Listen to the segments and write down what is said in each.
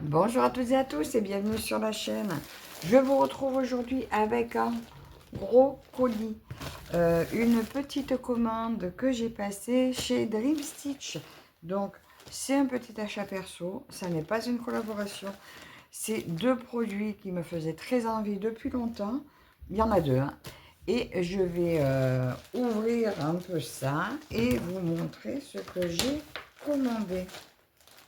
Bonjour à toutes et à tous et bienvenue sur la chaîne. Je vous retrouve aujourd'hui avec un gros colis. Une petite commande que j'ai passée chez Dream Stitch. Donc, c'est un petit achat perso, ça n'est pas une collaboration. C'est deux produits qui me faisaient très envie depuis longtemps. Il y en a deux, hein. Et je vais ouvrir un peu ça et vous montrer ce que j'ai commandé.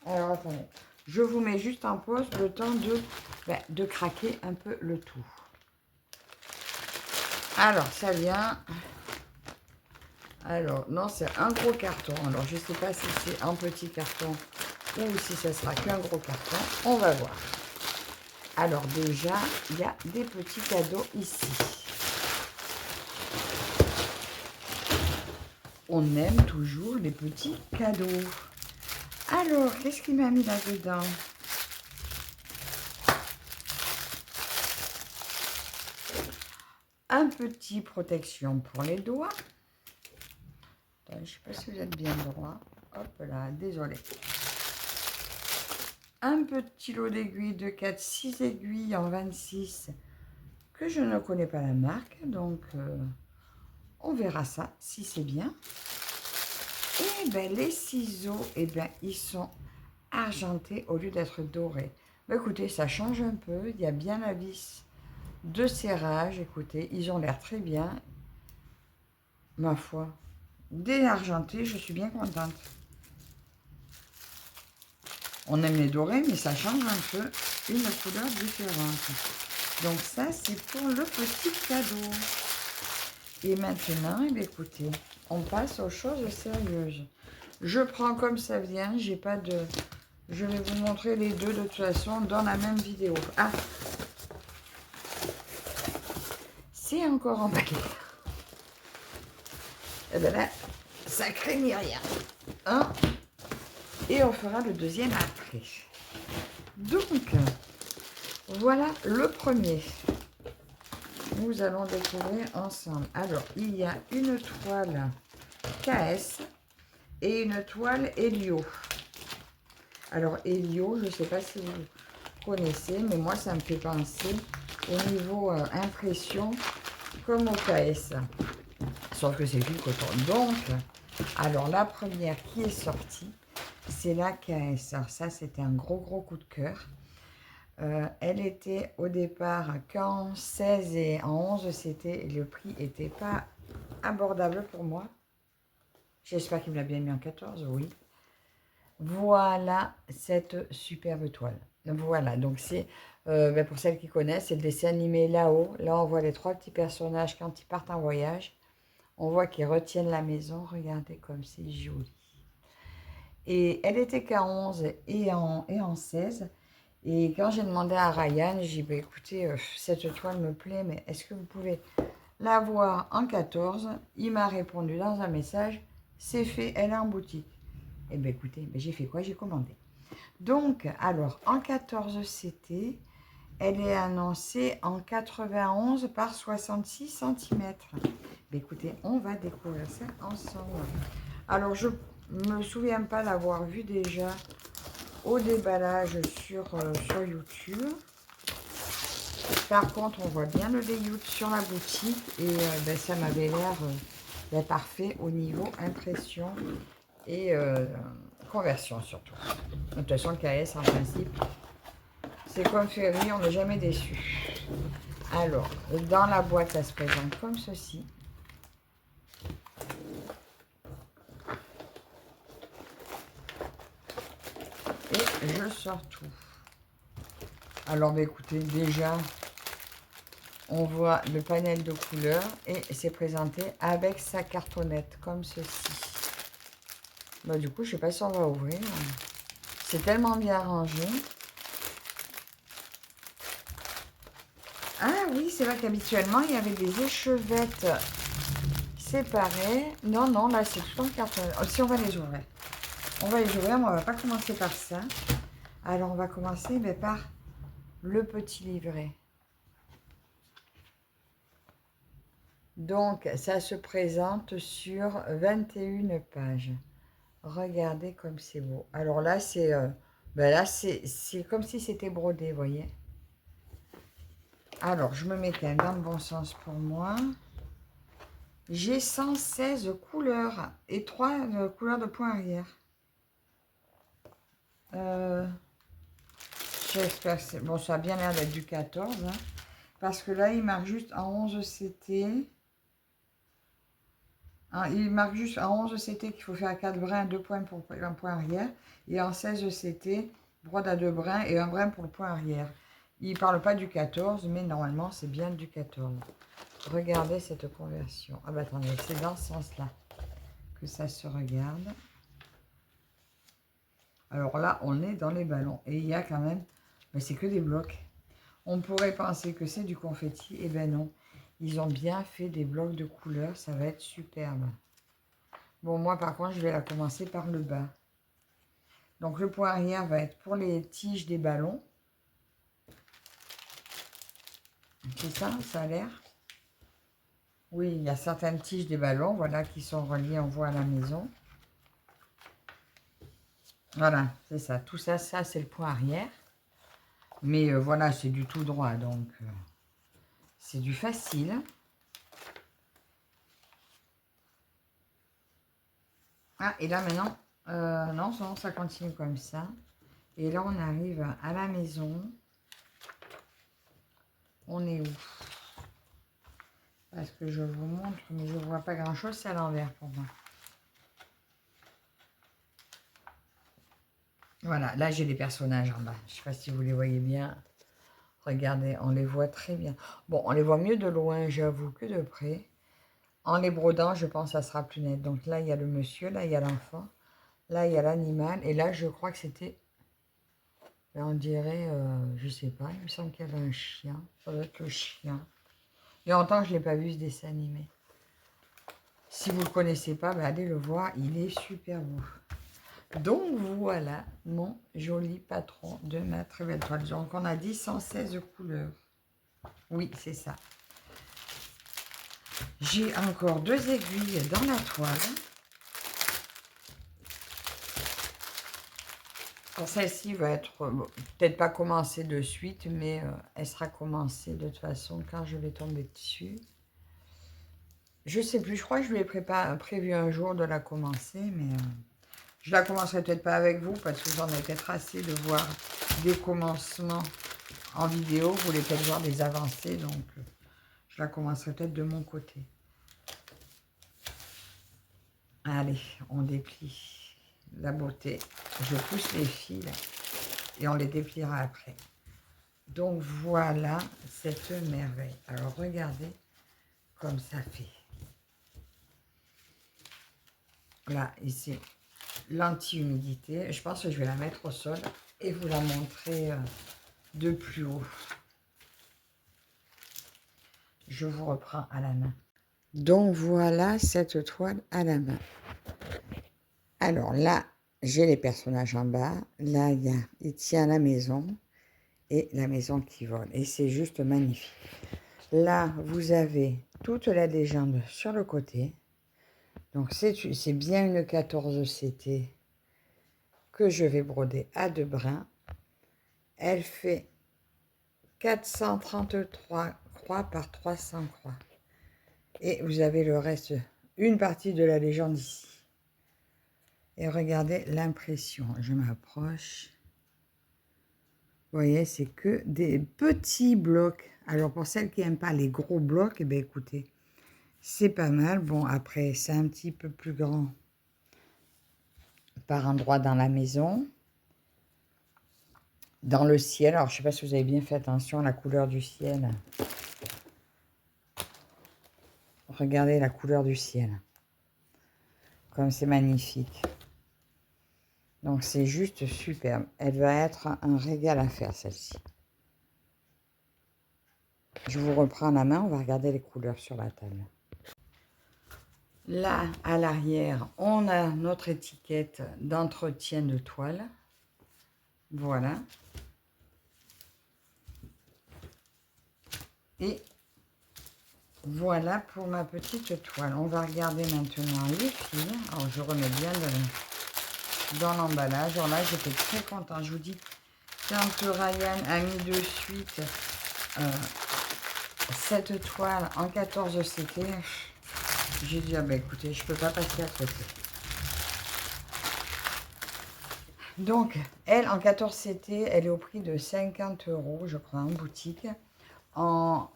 Alors, attendez. Je vous mets juste en pause le temps de craquer un peu le tout. Alors, ça vient... Alors, non, c'est un gros carton. Alors, je ne sais pas si c'est un petit carton ou si ça sera qu'un gros carton. On va voir. Alors, déjà, il y a des petits cadeaux ici. On aime toujours les petits cadeaux. Alors, qu'est-ce qu'il m'a mis là-dedans ? Un petit protection pour les doigts. Je ne sais pas si vous êtes bien droit. Hop là, désolé. Un petit lot d'aiguilles de 4-6 aiguilles en 26 que je ne connais pas la marque. Donc, on verra ça si c'est bien. Et ben, les ciseaux, ils sont argentés au lieu d'être dorés. Ben, écoutez, ça change un peu. Il y a bien la vis de serrage. Écoutez, ils ont l'air très bien. Ma foi, déargentés, je suis bien contente. On aime les dorés, mais ça change un peu, une couleur différente. Donc ça, c'est pour le petit cadeau. Et maintenant, écoutez, on passe aux choses sérieuses. Je prends comme ça vient, j'ai pas de... Je vais vous montrer les deux de toute façon dans la même vidéo. Ah, c'est encore emballé. Et bien là, ça craignit rien. Hein? Et on fera le deuxième après. Donc, voilà le premier. Nous allons découvrir ensemble. Alors, il y a une toile KS et une toile Helio. Alors, Helio, je ne sais pas si vous connaissez, mais moi, ça me fait penser au niveau impression comme au KS. Sauf que c'est du coton. Donc, alors, la première qui est sortie, c'est la KS. Alors, ça, c'était un gros coup de cœur. Elle était au départ qu'en 16 et en 11, le prix n'était pas abordable pour moi. J'espère qu'il me l'a bien mis en 14, oui. Voilà cette superbe toile. Voilà, donc c'est, pour celles qui connaissent, c'est le dessin animé là-haut. Là, on voit les trois petits personnages quand ils partent en voyage. On voit qu'ils retiennent la maison. Regardez comme c'est joli. Et elle était qu'en 11 et en 16. Et quand j'ai demandé à Ryan, j'ai dit, bah, écoutez, cette toile me plaît, mais est-ce que vous pouvez l'avoir en 14? Il m'a répondu dans un message, c'est fait, elle est en boutique. Eh bien, écoutez, j'ai fait quoi? J'ai commandé. Donc, alors, en 14 CT, elle est annoncée en 91 par 66 cm. Écoutez, on va découvrir ça ensemble. Alors, je me souviens pas l'avoir vu déjà au déballage sur YouTube. Par contre, on voit bien le layout sur la boutique et ça m'avait l'air parfait au niveau impression et conversion surtout. De toute façon, le KS en principe, c'est comme Ferry, on n'est jamais déçu. Alors, dans la boîte, ça se présente comme ceci. Et je sors tout. Alors, écoutez, déjà, on voit le panel de couleurs et c'est présenté avec sa cartonnette, comme ceci. Du coup, je ne sais pas si on va ouvrir. C'est tellement bien rangé. Ah oui, c'est vrai qu'habituellement, il y avait des échevettes séparées. Non, non, là, c'est tout en cartonnette. Oh, si, on va les ouvrir. On va les ouvrir, mais on ne va pas commencer par ça. Alors, on va commencer par le petit livret. Donc, ça se présente sur 21 pages. Regardez comme c'est beau. Alors là, c'est Ben là, c'est comme si c'était brodé, vous voyez. Alors, je me mets quand même dans le bon sens pour moi. J'ai 116 couleurs et 3 couleurs de point arrière. J'espère que c'est... Bon, ça a bien l'air d'être du 14. Hein, parce que là, il marque juste en 11 CT. Hein, il marque juste en 11 CT qu'il faut faire 4 brins, 2 points pour un point arrière. Et en 16 CT, brode à 2 brins et un brin pour le point arrière. Il ne parle pas du 14, mais normalement, c'est bien du 14. Regardez cette conversion. Ah bah attendez, c'est dans ce sens-là que ça se regarde. Alors là, on est dans les ballons. Et il y a quand même... Mais c'est que des blocs. On pourrait penser que c'est du confetti. Eh ben non. Ils ont bien fait des blocs de couleurs. Ça va être superbe. Bon, moi, par contre, je vais la commencer par le bas. Donc, le point arrière va être pour les tiges des ballons. C'est ça, ça a l'air. Oui, il y a certaines tiges des ballons, voilà, qui sont reliées, on voit à la maison. Voilà, c'est ça. Tout ça, ça, c'est le point arrière. Mais voilà, c'est du tout droit, donc c'est du facile. Ah, et là, maintenant, non, ça continue comme ça. Et là, on arrive à la maison. On est où? Parce que je vous montre, mais je ne vois pas grand-chose, c'est à l'envers pour moi. Voilà, là, j'ai les personnages en bas. Je ne sais pas si vous les voyez bien. Regardez, on les voit très bien. Bon, on les voit mieux de loin, j'avoue, que de près. En les brodant, je pense que ça sera plus net. Donc là, il y a le monsieur, là, il y a l'enfant. Là, il y a l'animal. Et là, je crois que c'était... Là, on dirait, je sais pas, il me semble qu'il y avait un chien. Ça doit être le chien. Il y a longtemps que je ne l'ai pas vu, ce dessin animé. Si vous ne le connaissez pas, bah, allez le voir. Il est super beau. Donc, voilà mon joli patron de ma très belle toile. Donc, on a dit 116 couleurs. Oui, c'est ça. J'ai encore 2 aiguilles dans la toile. Celle-ci va être peut-être pas commencée de suite, mais elle sera commencée de toute façon quand je vais tomber dessus. Je sais plus, je crois que je lui ai prévu un jour de la commencer, mais je la commencerai peut-être pas avec vous parce que j'en ai peut-être assez de voir des commencements en vidéo. Vous voulez peut-être voir des avancées, donc je la commencerai peut-être de mon côté. Allez, on déplie la beauté. Je pousse les fils et on les dépliera après. Donc voilà cette merveille. Alors regardez comme ça fait. Là, ici, l'anti-humidité. Je pense que je vais la mettre au sol et vous la montrer de plus haut. Je vous reprends à la main. Donc voilà cette toile à la main. Alors là, j'ai les personnages en bas. Là, il tient la maison et la maison qui vole. Et c'est juste magnifique. Là, vous avez toute la légende sur le côté. Donc, c'est bien une 14 CT que je vais broder à 2 brins. Elle fait 433 croix par 300 croix. Et vous avez le reste, une partie de la légende ici. Et regardez l'impression. Je m'approche. Vous voyez, c'est que des petits blocs. Alors, pour celles qui n'aiment pas les gros blocs, eh bien, écoutez, c'est pas mal. Bon, après, c'est un petit peu plus grand par endroit dans la maison. Dans le ciel, alors je ne sais pas si vous avez bien fait attention à la couleur du ciel. Regardez la couleur du ciel. Comme c'est magnifique. Donc c'est juste superbe. Elle va être un régal à faire celle-ci. Je vous reprends la main, on va regarder les couleurs sur la table. Là, à l'arrière, on a notre étiquette d'entretien de toile. Voilà. Et voilà pour ma petite toile. On va regarder maintenant les fils. Alors, je remets bien dans l'emballage. Alors là, j'étais très contente. Je vous dis, quand Ryan a mis de suite cette toile en 14 CT, j'ai dit, ah ben écoutez, je peux pas passer à côté. Donc, elle, en 14 CT, elle est au prix de 50 €, je crois, en boutique.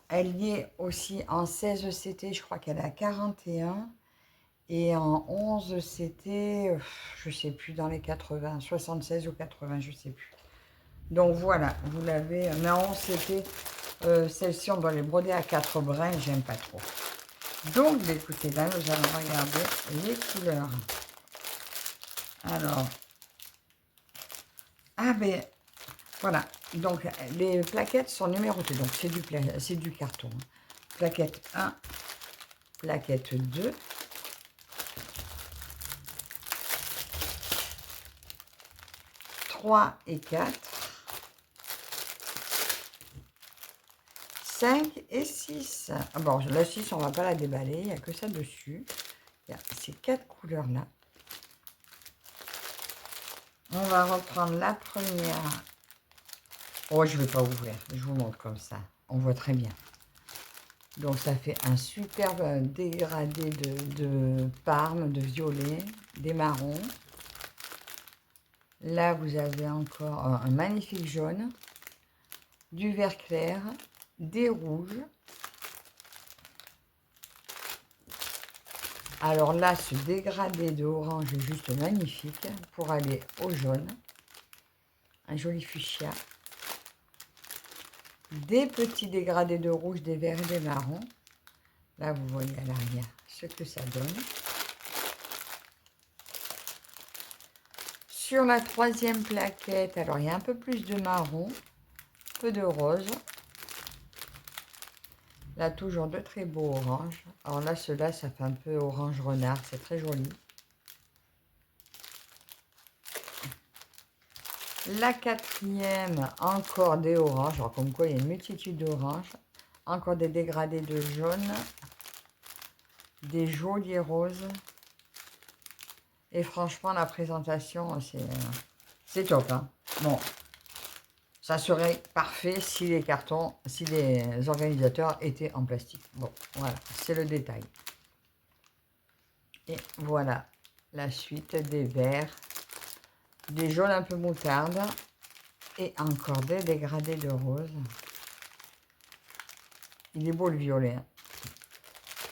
Elle y est aussi en 16 CT, je crois qu'elle est à 41. Et en 11 CT, je sais plus, dans les 80, 76 ou 80, je sais plus. Donc voilà, vous l'avez. Mais en 11 CT, celle-ci, on doit les broder à 4 brins, j'aime pas trop. Donc, écoutez, là, nous allons regarder les couleurs. Alors, ah ben, voilà. Donc, les plaquettes sont numérotées. Donc, c'est du carton. Plaquette 1, plaquette 2. 3 et 4. 5 et 6. Ah bon, la 6, on ne va pas la déballer. Il n'y a que ça dessus. Il y a ces 4 couleurs-là. On va reprendre la première. Oh, je ne vais pas ouvrir. Je vous montre comme ça. On voit très bien. Donc, ça fait un superbe dégradé de parme, de violet, des marrons. Là, vous avez encore un magnifique jaune, du vert clair, des rouges. Alors là, ce dégradé de orange est juste magnifique pour aller au jaune. Un joli fuchsia. Des petits dégradés de rouge, des verts et des marrons. Là, vous voyez à l'arrière ce que ça donne. Sur la troisième plaquette, alors il y a un peu plus de marron, peu de rose. Là, toujours de très beaux oranges. Alors là, ceux-là, ça fait un peu orange renard, c'est très joli. La quatrième, encore des oranges. Alors comme quoi, il y a une multitude d'oranges. Encore des dégradés de jaune. Des jolis roses. Et franchement, la présentation, c'est top. Hein. Bon, ça serait parfait si les cartons, si les organisateurs étaient en plastique. Bon, voilà, c'est le détail. Et voilà la suite des verts, des jaunes un peu moutarde et encore des dégradés de rose. Il est beau le violet. Hein.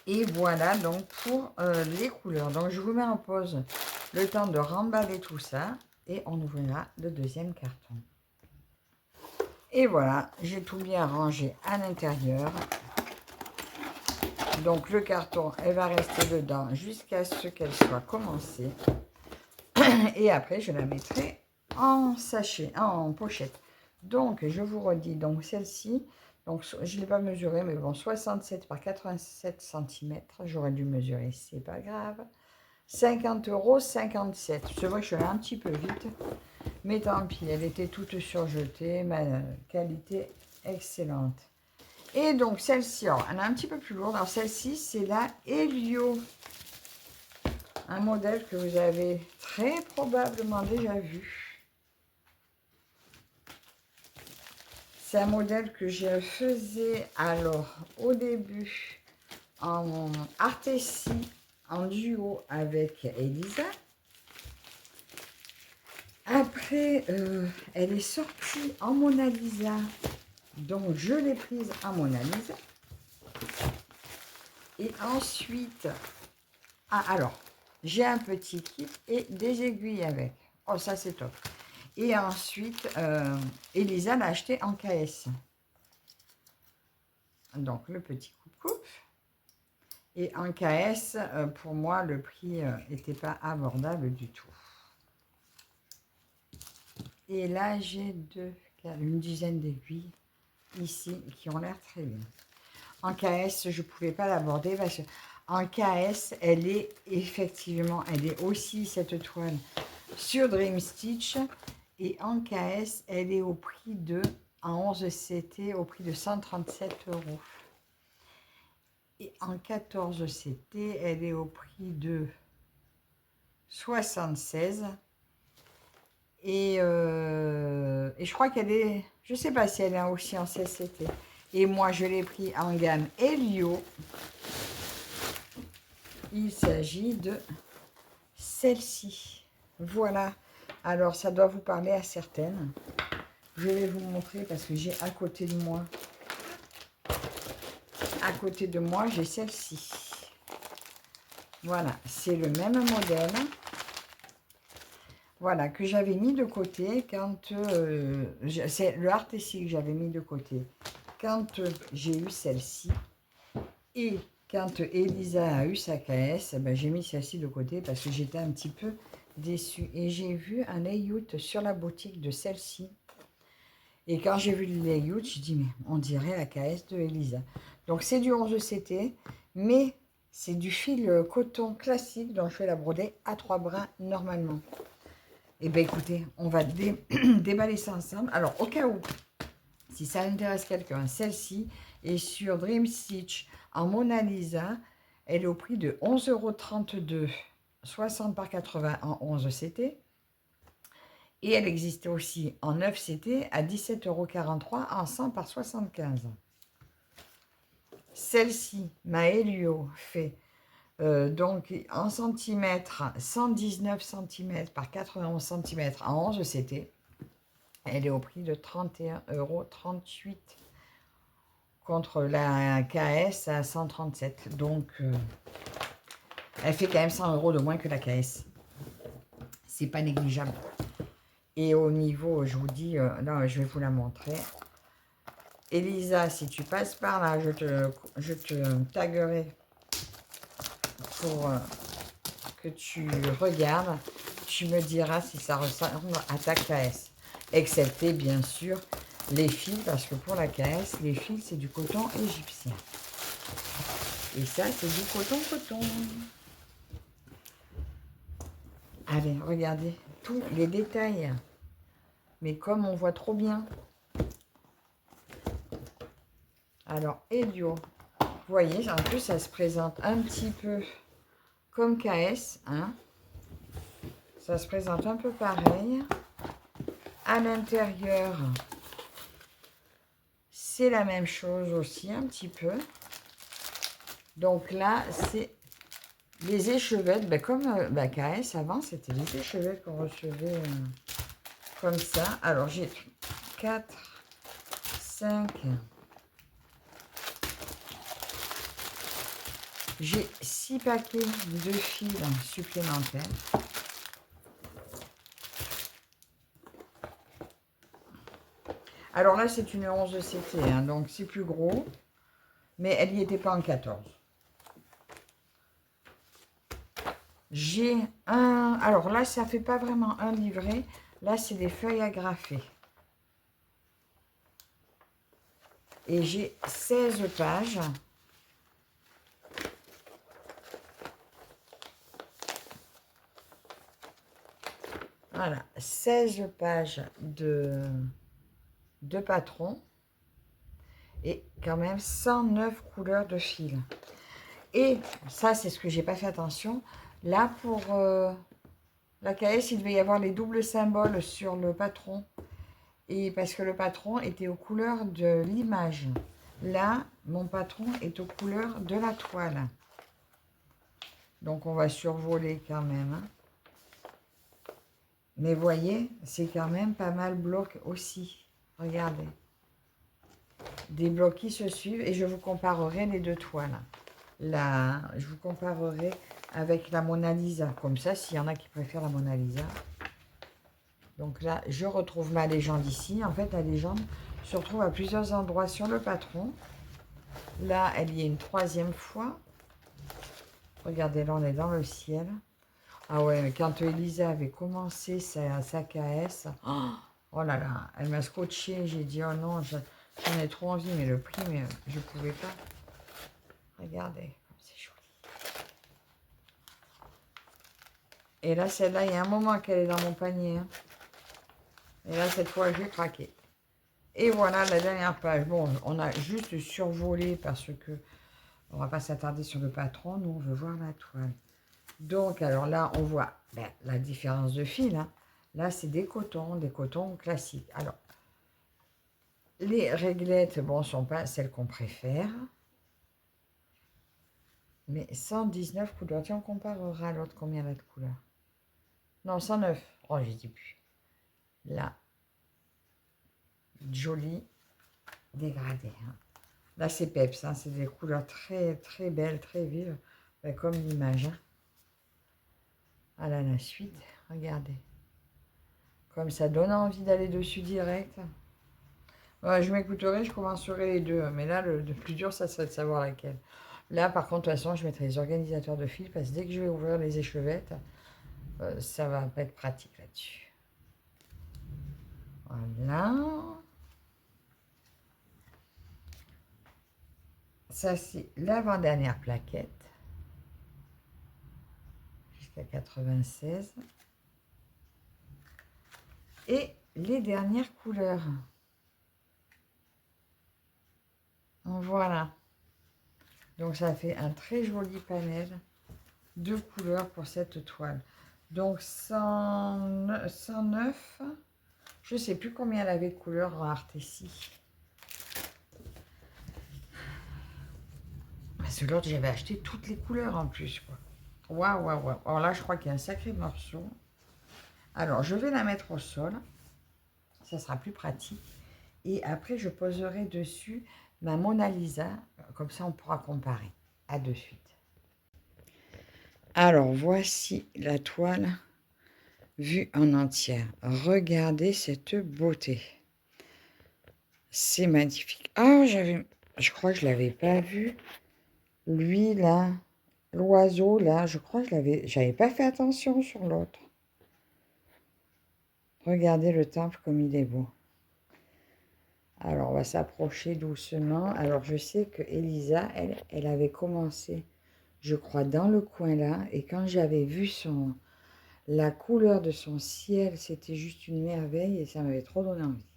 Et voilà donc pour les couleurs. Donc je vous mets en pause le temps de remballer tout ça et on ouvrira le deuxième carton. Et voilà, j'ai tout bien rangé à l'intérieur. Donc le carton, elle va rester dedans jusqu'à ce qu'elle soit commencée. Et après, je la mettrai en sachet, en pochette. Donc, je vous redis, donc celle-ci, donc je ne l'ai pas mesurée, mais bon, 67 par 87 cm. J'aurais dû mesurer, c'est pas grave. 50 €, 57. C'est vrai que je suis allée un petit peu vite, mais tant pis, elle était toute surjetée, ma qualité excellente. Et donc celle-ci, elle est un petit peu plus lourde. Alors celle-ci, c'est la Helio. Un modèle que vous avez très probablement déjà vu. C'est un modèle que je faisais alors au début en Artessi, en duo avec Elisa. Après, elle est sortie en Mona Lisa, donc je l'ai prise en Mona Lisa. Et ensuite, alors, j'ai un petit kit et des aiguilles avec. Oh, ça c'est top. Et ensuite, Elisa l'a acheté en KS. Donc, le petit coupe-coupe. Et en KS, pour moi, le prix n'était pas abordable du tout. Et là, j'ai une dizaine d'aiguilles ici qui ont l'air très bien. En KS, je ne pouvais pas l'aborder parce que en KS, elle est effectivement, elle est aussi cette toile sur Dream Stitch. Et en KS, elle est au prix de, en 11 CT, au prix de 137 €. Et en 14 CT, elle est au prix de 76. Et je crois qu'elle est... Je ne sais pas si elle est aussi en CCT. Et moi, je l'ai pris en gamme Helio. Il s'agit de celle-ci. Voilà. Alors, ça doit vous parler à certaines. Je vais vous montrer parce que j'ai à côté de moi. À côté de moi, j'ai celle-ci. Voilà. C'est le même modèle. Voilà, que j'avais mis de côté quand... c'est le Artessi que j'avais mis de côté. Quand j'ai eu celle-ci. Et quand Elisa a eu sa KS, ben, j'ai mis celle-ci de côté parce que j'étais un petit peu déçue. Et j'ai vu un layout sur la boutique de celle-ci. Et quand j'ai vu le layout, je dis, mais on dirait la KS de Elisa. Donc c'est du 11 CT, mais c'est du fil coton classique dont je fais la brodée à 3 brins normalement. Et bien écoutez, on va déballer ça ensemble. Alors au cas où, si ça intéresse quelqu'un, celle-ci est sur Dream Stitch en Mona Lisa. Elle est au prix de 11,32 €, 60 par 80 en 11 CT. Et elle existe aussi en 9 CT à 17,43 € en 100 par 75. Celle-ci, ma Helio, fait donc en centimètres, 119 cm par 91 cm en 11 CT. Elle est au prix de 31,38 € contre la KS à 137. Donc, elle fait quand même 100 € de moins que la KS. C'est pas négligeable. Et au niveau, je vous dis, là, je vais vous la montrer. Elisa, si tu passes par là, je te taguerai pour que tu regardes. Tu me diras si ça ressemble à ta KS. Excepté, bien sûr, les fils, parce que pour la KS, les fils, c'est du coton égyptien. Et ça, c'est du coton. Allez, regardez, tous les détails. Mais comme on voit trop bien. Alors, Helio, vous voyez, en plus, ça se présente un petit peu comme KS. Hein. Ça se présente un peu pareil. À l'intérieur, c'est la même chose aussi, un petit peu. Donc là, c'est les échevettes, ben comme KS avant, c'était les échevettes qu'on recevait comme ça. Alors, j'ai 4, 5, j'ai 6 paquets de fils supplémentaires. Alors là, c'est une 11 CT, hein, donc c'est plus gros, mais elle n'y était pas en 14. J'ai un... Alors là, ça ne fait pas vraiment un livret. Là, c'est des feuilles agrafées. Et j'ai 16 pages. Voilà, 16 pages de patron. Et quand même 109 couleurs de fil. Et ça, c'est ce que j'ai pas fait attention. Là, pour la KS, il devait y avoir les doubles symboles sur le patron. Et parce que le patron était aux couleurs de l'image. Là, mon patron est aux couleurs de la toile. Donc, on va survoler quand même. Hein. Mais voyez, c'est quand même pas mal bloc aussi. Regardez. Des blocs qui se suivent. Et je vous comparerai les deux toiles. Là, je vous comparerai avec la Mona Lisa. Comme ça, s'il y en a qui préfèrent la Mona Lisa. Donc là, je retrouve ma légende ici. En fait, la légende se retrouve à plusieurs endroits sur le patron. Là, elle y est une 3e fois. Regardez, là, on est dans le ciel. Ah ouais, mais quand Elisa avait commencé sa KS, oh là là, elle m'a scotché. J'ai dit, oh non, j'en ai trop envie, mais le prix, mais je ne pouvais pas. Regardez, comme c'est joli. Et là, celle-là, il y a un moment qu'elle est dans mon panier. Hein. Et là, cette fois, j'ai craqué. Et voilà la dernière page. Bon, on a juste survolé parce que on va pas s'attarder sur le patron. Nous, on veut voir la toile. Donc, alors là, on voit la différence de fil. Hein. Là, c'est des cotons classiques. Alors, les réglettes, bon, ne sont pas celles qu'on préfère. Mais 119 couleurs. Tiens, on comparera à l'autre. Combien elle a de couleurs? Non, 109. Oh, je dis plus. Là, joli dégradé. Hein. Là, c'est peps. Hein. C'est des couleurs très, très belles, très vives. Ben, comme l'image. Hein. Ah là, la suite. Regardez. Comme ça donne envie d'aller dessus direct. Ouais, je m'écouterai, je commencerai les deux. Mais là, le plus dur, ça serait de savoir laquelle. Là, par contre, de toute façon, je mettrai les organisateurs de fil parce que dès que je vais ouvrir les échevettes, ça va pas être pratique là-dessus. Voilà. Ça, c'est l'avant-dernière plaquette. Jusqu'à 96. Et les dernières couleurs. Voilà. Donc, ça fait un très joli panel de couleurs pour cette toile. Donc, 109. Je ne sais plus combien elle avait de couleurs en Artessi. Parce que l'autre, j'avais acheté toutes les couleurs en plus. Waouh, waouh, waouh. Alors là, je crois qu'il y a un sacré morceau. Alors, je vais la mettre au sol. Ça sera plus pratique. Et après, je poserai dessus ma Mona Lisa. Comme ça, on pourra comparer. À de suite. Alors, voici la toile vue en entière. Regardez cette beauté. C'est magnifique. Ah, je crois que je ne l'avais pas vu. Lui, là, l'oiseau, là, je crois que j'avais pas fait attention sur l'autre. Regardez le temple comme il est beau. Alors, on va s'approcher doucement. Alors, je sais que Elisa, elle avait commencé, je crois, dans le coin là. Et quand j'avais vu la couleur de son ciel, c'était juste une merveille et ça m'avait trop donné envie.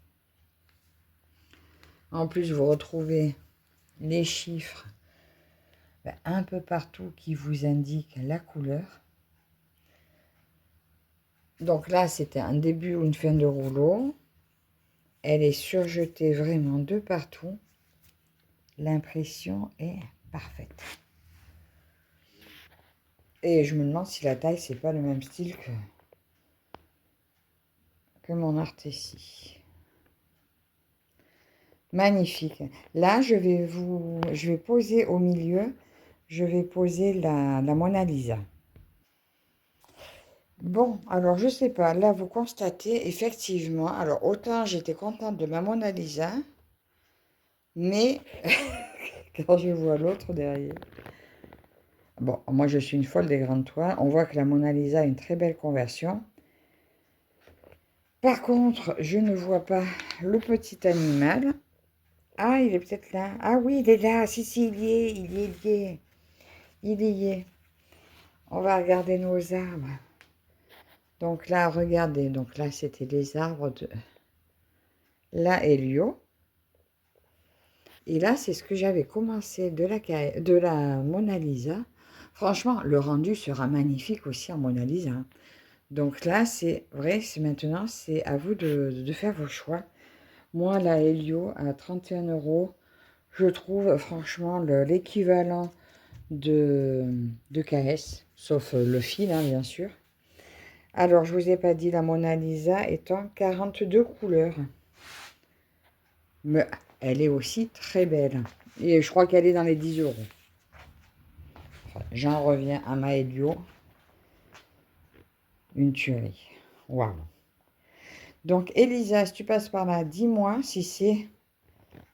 En plus, vous retrouvez les chiffres un peu partout qui vous indiquent la couleur. Donc là, c'était un début ou une fin de rouleau. Elle est surjetée vraiment de partout. L'impression est parfaite. Et je me demande si la taille, c'est pas le même style que mon Artessi. Magnifique. Là, je vais poser au milieu, je vais poser la Mona Lisa. Bon, alors je sais pas, là vous constatez effectivement, alors autant j'étais contente de ma Mona Lisa, mais quand je vois l'autre derrière. Bon, moi je suis une folle des grandes toiles, on voit que la Mona Lisa a une très belle conversion. Par contre, je ne vois pas le petit animal. Ah, il est peut-être là. Ah oui, il est là, si, il y est, il y est. On va regarder nos arbres. Donc là, regardez, donc là, c'était les arbres de la Hélio. Et là, c'est ce que j'avais commencé de la Mona Lisa. Franchement, le rendu sera magnifique aussi en Mona Lisa. Donc là, c'est vrai, maintenant, c'est à vous de faire vos choix. Moi, la Hélio à 31 €, je trouve franchement l'équivalent de KS, sauf le fil, hein, bien sûr. Alors, je ne vous ai pas dit, la Mona Lisa est en 42 couleurs. Mais elle est aussi très belle. Et je crois qu'elle est dans les 10 €. Enfin, j'en reviens à ma Hélio. Une tuerie. Waouh. Donc, Elisa, si tu passes par là, dis-moi si c'est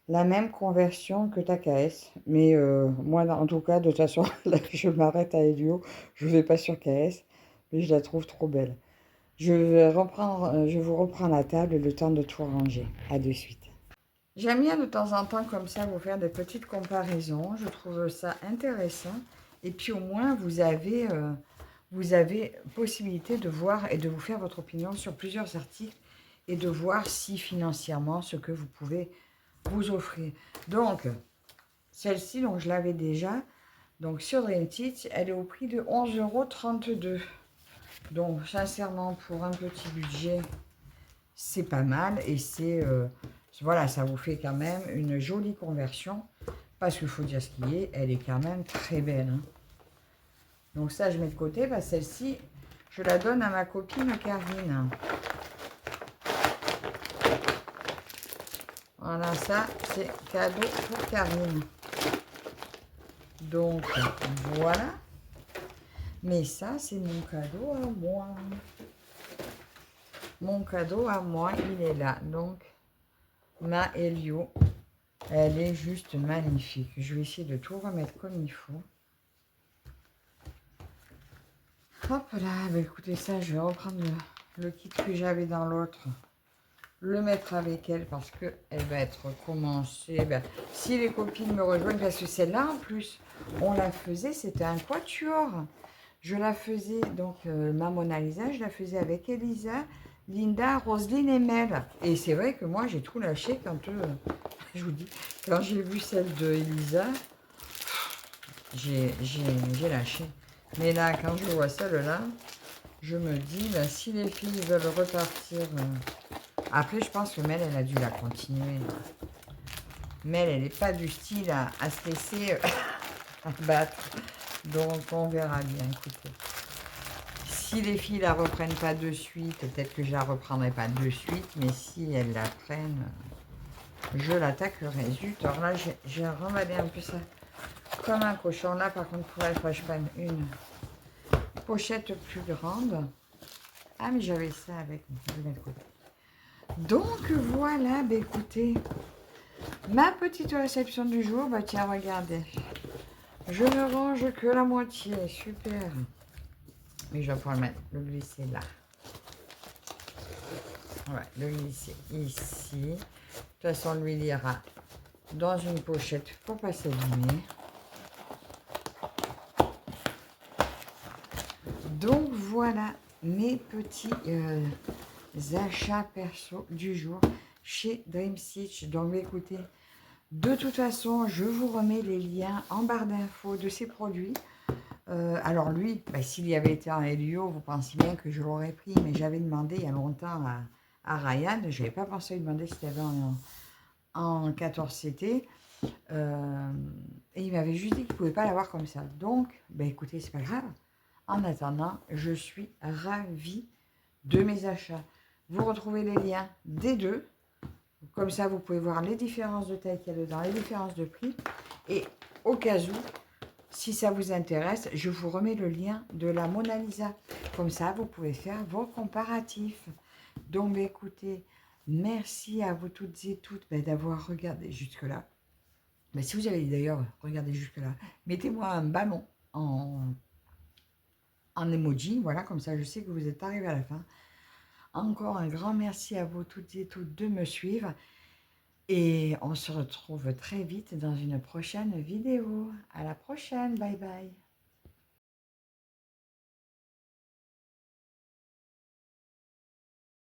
la même conversion que ta KS. Mais moi, en tout cas, de toute façon, là, je m'arrête à Hélio. Je ne vais pas sur KS. Mais je la trouve trop belle. Je vous reprends la table le temps de tout ranger. À de suite. J'aime bien de temps en temps comme ça vous faire des petites comparaisons. Je trouve ça intéressant. Et puis au moins vous avez possibilité de voir et de vous faire votre opinion sur plusieurs articles et de voir si financièrement ce que vous pouvez vous offrir. Donc celle-ci, donc je l'avais déjà. Donc sur Dream Teach, elle est au prix de 11,32 €. Donc, sincèrement, pour un petit budget, c'est pas mal. Et c'est, voilà, ça vous fait quand même une jolie conversion. Parce qu'il faut dire ce qui est, elle est quand même très belle. Hein. Donc ça, je mets de côté. Bah, celle-ci, je la donne à ma copine Karine. Voilà, ça, c'est cadeau pour Karine. Donc, voilà. Mais ça, c'est mon cadeau à moi. Mon cadeau à moi, il est là. Donc, ma Helio, elle est juste magnifique. Je vais essayer de tout remettre comme il faut. Hop là, bah écoutez ça, je vais reprendre le kit que j'avais dans l'autre. Le mettre avec elle parce qu'elle va être commencée. Ben, si les copines me rejoignent, parce que celle-là en plus, on la faisait, c'était un quatuor. Je la faisais, donc ma Mona Lisa, je la faisais avec Elisa, Linda, Roselyne et Mel. Et c'est vrai que moi, j'ai tout lâché quand, je vous dis, quand j'ai vu celle de Elisa, j'ai lâché. Mais là, quand je vois celle-là, je me dis, ben, si les filles veulent repartir... Après, je pense que Mel, elle a dû la continuer. Mel, elle n'est pas du style à se laisser abattre. Donc, on verra bien, écoutez. Si les filles la reprennent pas de suite, peut-être que je la reprendrai pas de suite, mais si elles la prennent, je l'attaquerai. Zut, alors là, j'ai remballé un peu ça comme un cochon. Là, par contre, pour elle, il faut que je prenne une pochette plus grande. Ah, mais j'avais ça avec. Je vais mettre de côté. Donc, voilà, bah, écoutez, ma petite réception du jour. Bah, tiens, regardez. Je ne range que la moitié. Super. Mais je vais pouvoir le glisser là. Ouais, le glisser ici. De toute façon, lui, il ira dans une pochette pour pas s'abîmer. Donc, voilà mes petits achats perso du jour chez Dream Stitch. Donc, écoutez, de toute façon, je vous remets les liens en barre d'infos de ces produits. Alors lui, bah, s'il y avait été en Helio, vous pensez bien que je l'aurais pris, mais j'avais demandé il y a longtemps à Ryan, je n'avais pas pensé à lui demander si c'était en 14CT, et il m'avait juste dit qu'il ne pouvait pas l'avoir comme ça. Donc, bah, écoutez, c'est pas grave. En attendant, je suis ravie de mes achats. Vous retrouvez les liens des deux. Comme ça, vous pouvez voir les différences de taille qu'il y a dedans, les différences de prix. Et au cas où, si ça vous intéresse, je vous remets le lien de la Mona Lisa. Comme ça, vous pouvez faire vos comparatifs. Donc, écoutez, merci à vous toutes et toutes d'avoir regardé jusque-là. Si vous avez d'ailleurs regardé jusque-là, mettez-moi un ballon en emoji. Voilà, comme ça, je sais que vous êtes arrivés à la fin. Encore un grand merci à vous toutes et toutes de me suivre. Et on se retrouve très vite dans une prochaine vidéo. À la prochaine. Bye bye.